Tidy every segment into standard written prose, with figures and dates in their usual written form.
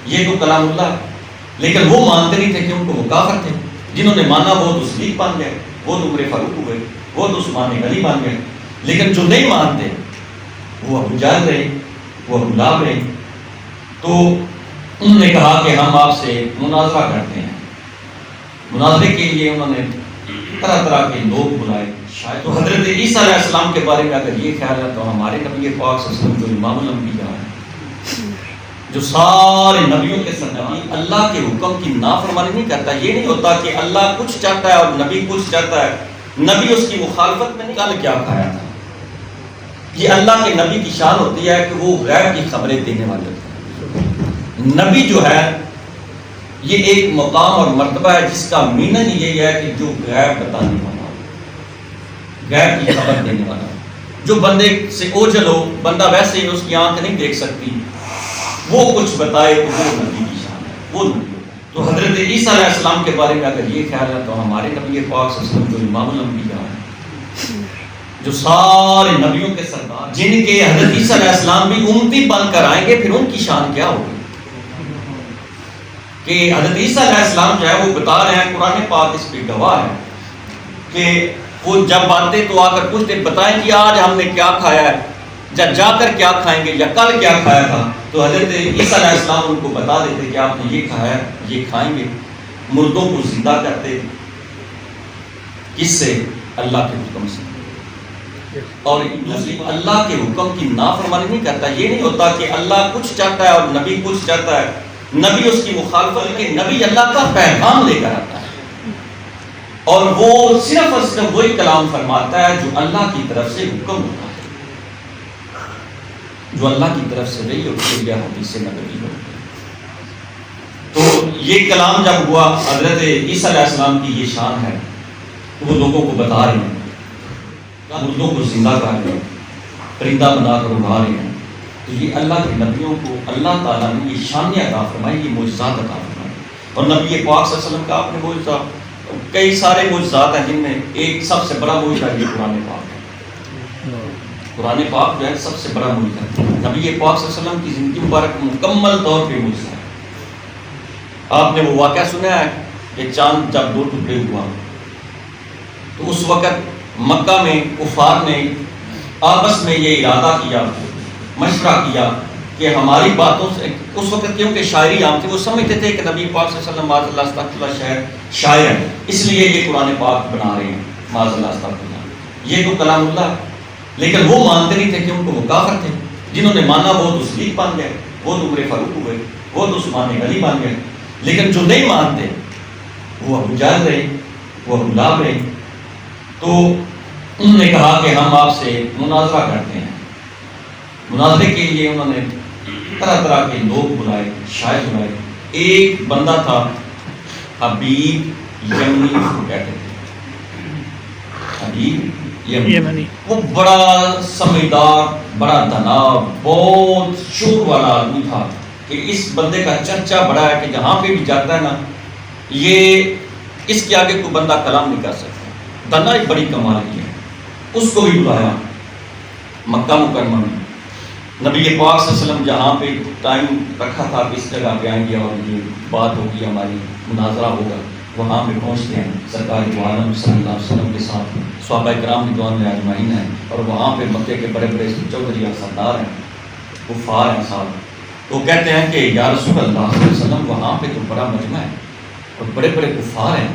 یہ تو کلام اللہ ہے، لیکن وہ مانتے نہیں تھے کہ ان کو وہ کافر تھے۔ جنہوں نے مانا وہ تو صدیق بن گئے، وہ تو عمر فاروق ہوئے، وہ تو عثمان غنی بن گئے، لیکن جو نہیں مانتے وہ ابو جہل رہے، وہ ابو لہب رہے۔ تو انہوں نے کہا کہ ہم آپ سے مناظرہ کرتے ہیں۔ مناظرے کے لیے انہوں نے طرح طرح کے لوگ بلائے۔ شاید تو حضرت عیسیٰ علیہ السلام کے بارے میں اگر یہ خیال ہے تو ہمارے نبی پاک صلی اللہ علیہ وسلم جو امام الانبیاء ہے، جو سارے نبیوں کے سردار، اللہ کے حکم کی نافرمانی نہیں کرتا۔ یہ نہیں ہوتا کہ اللہ کچھ چاہتا ہے اور نبی کچھ چاہتا ہے، نبی اس کی مخالفت میں نہیں۔ کل کیا کھایا تھا؟ یہ اللہ کے نبی کی شان ہوتی ہے کہ وہ غیب کی خبریں دینے والے ہوتے ہیں۔ نبی جو ہے یہ ایک مقام اور مرتبہ ہے جس کا میننگ یہی ہے کہ جو غیب بتانے والا، غیب کی خبر دینے والا۔ جو بندے سے اوجھل ہو، بندہ ویسے ہی اس کی آنکھ نہیں دیکھ سکتی، وہ کچھ بتائے تو وہ نبی کی شان ہے، وہ نبی ہوتا ہے۔ تو حضرت عیسیٰ علیہ السلام کے بارے میں اگر یہ خیال ہے تو ہمارے نبی پاک صلی اللہ علیہ وسلم جو امام الانبیاء ہے، جو سارے نبیوں کے سردار، جن کے حضرت عیسیٰ علیہ السلام بھی امتی بن کر آئیں گے، پھر ان کی شان کیا ہوگی؟ کہ حضرت عیسیٰ علیہ السلام جو ہے وہ بتا رہے ہیں، قرآن پاک اس پہ گواہ ہے کہ وہ جب آتے تو آ کر پوچھتے بتائیں کہ آج ہم نے کیا کھایا ہے، جا کر کیا کھائیں گے، یا کل کیا کھایا تھا۔ تو حضرت عیسیٰ علیہ السلام ان کو بتا دیتے کہ آپ نے یہ کھایا ہے، یہ کھائیں گے۔ مردوں کو زندہ کرتے، کس سے؟ اللہ کے حکم سے۔ اور دوسری اللہ کے حکم کی نافرمانی نہیں کرتا۔ یہ نہیں ہوتا کہ اللہ کچھ چاہتا ہے اور نبی کچھ چاہتا ہے، نبی اس کی مخالفت، کہ نبی اللہ کا پیغام لے کر آتا ہے اور وہ صرف اور صرف وہی کلام فرماتا ہے جو اللہ کی طرف سے حکم ہوتا ہے، جو اللہ کی طرف سے وحی ہوتی ہے، حدیث نبوی ہوتی ہے۔ تو یہ کلام جب ہوا، حضرت عیسیٰ علیہ السلام کی یہ شان ہے، تو وہ لوگوں کو بتا رہے ہیں، مردوں کو زندہ کر رہے ہیں، پرندہ بنا کر اڑا رہے ہیں۔ تو یہ اللہ کے نبیوں کو اللہ تعالیٰ نے یہ شانیں عطا فرمائی، یہ معجزات عطا فرمائی۔ اور نبی پاک صلی اللہ علیہ وسلم کا آپ نے معجزہ، کئی سارے معجزات ہیں جن میں ایک سب سے بڑا معجزہ یہ قرآن پاک ہے۔ قرآن پاک جو ہے سب سے بڑا معجزہ ہے۔ نبی پاک صلی اللہ علیہ وسلم کی زندگی مبارک مکمل طور پہ معجزہ ہے۔ آپ نے وہ واقعہ سنا ہے کہ چاند جب 2 ٹکڑے ہوا تو اس وقت مکہ میں کفار نے آپس میں یہ ارادہ کیا، مشورہ کیا کہ ہماری باتوں سے، اس وقت کیونکہ شاعری عام تھی، وہ سمجھتے تھے کہ نبی پاک صلی اللہ علیہ وسلم معاذ اللہ استغفر اللہ شاعر ہے، اس لیے یہ قرآن پاک بنا رہے ہیں، معاذ اللہ استغفر اللہ، یہ تو کلام اللہ ہے۔ لیکن وہ مانتے نہیں تھے کہ ان کو وہ کافر تھے۔ جنہوں نے مانا وہ تو صدیق بن گئے، وہ تو عمر فاروق ہوئے، وہ تو عثمان غنی بن گئے، لیکن جو نہیں مانتے وہ ابو جہل رہے، وہ ابو لہب رہے۔ تو انہوں نے کہا کہ ہم آپ سے مناظرہ کرتے ہیں۔ مناظرے کے لیے انہوں نے طرح طرح کے لوگ بلائے، شاعر بلائے۔ ایک بندہ تھا حبیب یمنی، اس کو کہتے تھے حبیب یمنی۔ وہ بڑا سمجھدار، بڑا دانا، بہت شعور والا آدمی تھا کہ اس بندے کا چرچا بڑا ہے کہ جہاں پہ بھی جاتا ہے نا، یہ اس کے آگے کوئی بندہ کلام نہیں کر سکتا، دانا ایک بڑی کمال کی ہے۔ اس کو بھی بلایا مکہ مکرمہ میں۔ نبی پاک صلی اللہ علیہ وسلم جہاں پہ ٹائم رکھا تھا کہ اس جگہ پہ آئیں گے اور یہ بات ہوگی، ہماری مناظرہ ہوگا، وہاں پہ پہنچتے ہیں۔ سرکار دو عالم صلی اللہ علیہ وسلم کے ساتھ صحابہ کرام رضوان اللہ اجمعین ہیں، اور وہاں پہ مکے کے بڑے بڑے چودھری اور سردار ہیں، کفار ہیں صاحب۔ تو کہتے ہیں کہ یا رسول اللہ صلی اللہ علیہ وسلم، وہاں پہ تو بڑا مجمع ہے اور بڑے بڑے کفار ہیں،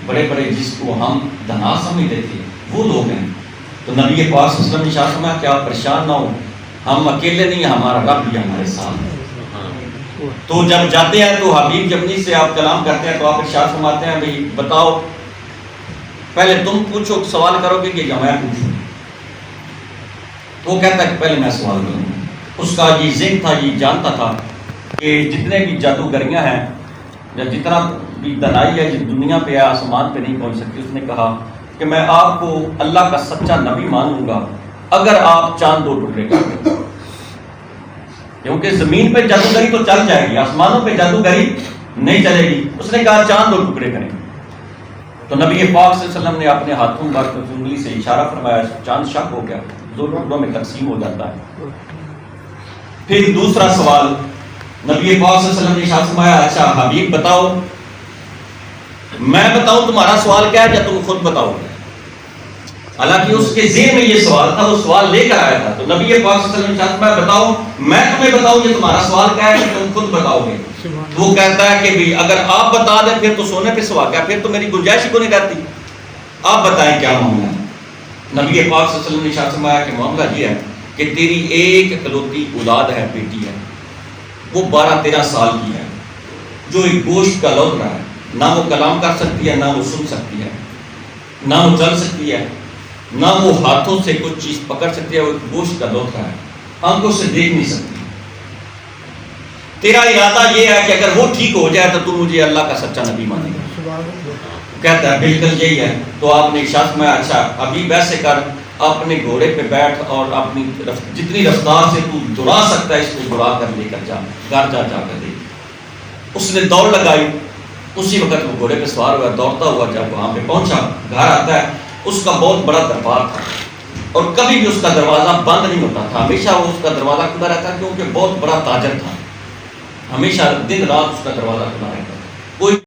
بڑے بڑے جس کو ہم دنا سمجھتے تھے وہ لوگ ہیں۔ تو نبی پاک صلی اللہ علیہ وسلم نے ارشاد فرمایا کہ آپ پریشان نہ ہو، ہم اکیلے نہیں، ہمارا رب بھی ہمارے ساتھ ہے۔ تو جب جاتے ہیں تو حبیب یمنی سے آپ کلام کرتے ہیں تو آپ ارشاد فرماتے ہیں بھئی بتاؤ، پہلے تم پوچھو، سوال کرو گے کہ میں پوچھوں؟ تو وہ کہتا ہے کہ پہلے میں سوال کروں۔ اس کا یہ ذہن تھا، یہ جانتا تھا کہ جتنے بھی جادوگریاں ہیں یا جتنا بھی دنائی ہے جس دنیا پہ ہے، آسمان پہ نہیں پہنچ سکتی۔ اس نے کہا کہ میں آپ کو اللہ کا سچا نبی مانوں گا اگر آپ چاند 2 ٹکڑے کر دیں، کیونکہ زمین پہ جادوگری تو چل جائے گی، آسمانوں پہ جادوگری نہیں چلے گی۔ اس نے کہا چاند 2 ٹکڑے کریں۔ تو نبی پاک صلی اللہ علیہ وسلم نے اپنے ہاتھوں پر انگلی سے اشارہ فرمایا، چاند شق ہو گیا، 2 ٹکڑوں میں تقسیم ہو جاتا ہے۔ پھر دوسرا سوال نبی پاک صلی اللہ علیہ وسلم نے ارشاد فرمایا اچھا حبیب بتاؤ میں بتاؤں تمہارا سوال کیا ہے یا تم خود بتاؤ گے؟ حالانکہ اس کے ذہن میں یہ سوال تھا، وہ سوال لے کر آیا تھا، تو نبی پاک صلی اللہ علیہ وسلم نے ارشاد فرمایا بتاؤ میں تمہیں بتاؤں یہ تمہارا سوال کیا ہے یا تم خود بتاؤ گے؟ وہ کہتا ہے کہ بھی اگر آپ بتا دیں پھر تو سونے پہ سوا کیا، پھر تو میری گنجائش ہی کو نہیں رہتی، آپ بتائیں کیا معاملہ ہے؟ نبی پاک صلی اللہ علیہ وسلم نے ارشاد فرمایا کہ معاملہ یہ ہے کہ تیری ایک اکلوتی اولاد ہے، بیٹی ہے، وہ 12-13 سال کی ہے، جو ایک گوشت کا لوتھڑا ہے، نہ وہ کلام کر سکتی ہے، نہ وہ سن سکتی ہے، نہ وہ چل سکتی ہے، نہ وہ ہاتھوں سے کچھ چیز پکڑ سکتی ہے، وہ ایک گوشت کا لوتھڑا ہے، آنکھوں سے دیکھ نہیں سکتی۔ تیرا ارادہ یہ ہے کہ اگر وہ ٹھیک ہو جائے تو مجھے اللہ کا سچا نبی مانے گا؟ کہتا ہے بالکل یہی ہے۔ تو آپ نے ارشاد میں اچھا ابھی ویسے کر، اپنے گھوڑے پہ بیٹھ اور اپنی جتنی رفتار سے تو دوڑا سکتا ہے اس کو دوڑا کر لے کر جا، گھر جا کر دے۔ اس نے دوڑ لگائی، اسی وقت وہ گھوڑے پہ سوار ہوا، دوڑتا ہوا جب وہاں پہ پہنچا، گھر آتا ہے، اس کا بہت بڑا دربار تھا اور کبھی بھی اس کا دروازہ بند نہیں ہوتا تھا، ہمیشہ وہ اس کا دروازہ کھلا رہتا کیونکہ بہت بڑا تاجر تھا، ہمیشہ دن رات اس کا دروازہ کھلا رہتا۔ کوئی